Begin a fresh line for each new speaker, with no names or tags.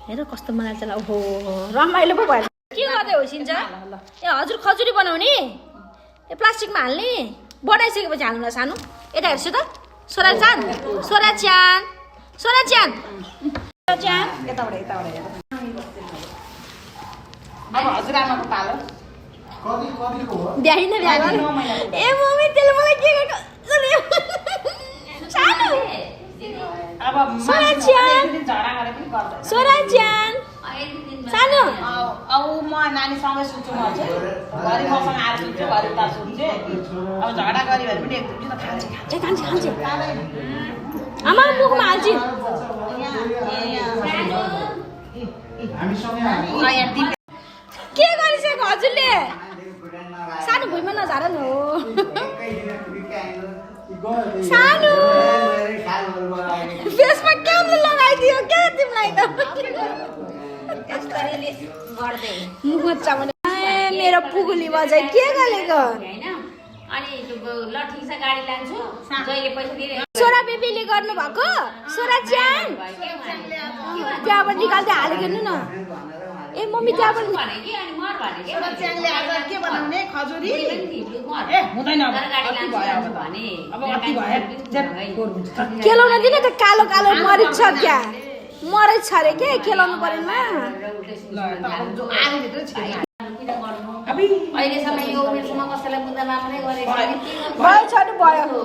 हेर कस्तो मलाई चला ओहो रमाइलो पो भयो के गर्दै होसिन्छ ए हजुर खजुरी बनाउने ए प्लास्टिकमा हाल्ने बनाइसकेपछि हाल्नु न सानो यता हेर्छु त सोरा चान सोरा च्यान सोरा च्यान च्यान
यताबाट अब हजुरआमाको पालो
भ्याइन भ्या ए मम्मी त्यसले मलाई के गर्नु सानो
अब
सोरा च्यान
झगडा गरे पनि गर्दैन
सोरा च्यान सानो
औ म नानीसँगै सुत्छु म चाहिँ घरि मसँग आएर सुत्छु घरि त सुत्छु अब झगडा गऱ्यो भने पनि एकदम त खान्छ
ए खान्छ खान्छ आमा मुखमा हाल्छ के गरिसक्यो हजुरले सानो भुइँमा नझार न हो सानो फेसमा क्याउले लगाइदियो क्या तिमीलाई त मुखमा चामल मेरो पुगुली बजाइ के गरेको सोरा बेबीले गर्नु भएको सोरा च्यान त्यहाँबाट निकाल्दै हालेको हेर्नु न ए मम्मी त्यहाँबाट
च्याङले आज के बनाउने खजुरी ए हुँदैन अब अति भयो अब अति भयो
केलाउन दिने त कालो कालो मरिच छ क्या मरिच छ अरे के केलाउनु परेन
अहिलेसम्म यो उमेरसम्म कसैलाई बुझ्दा मात्रै गरेको
भयो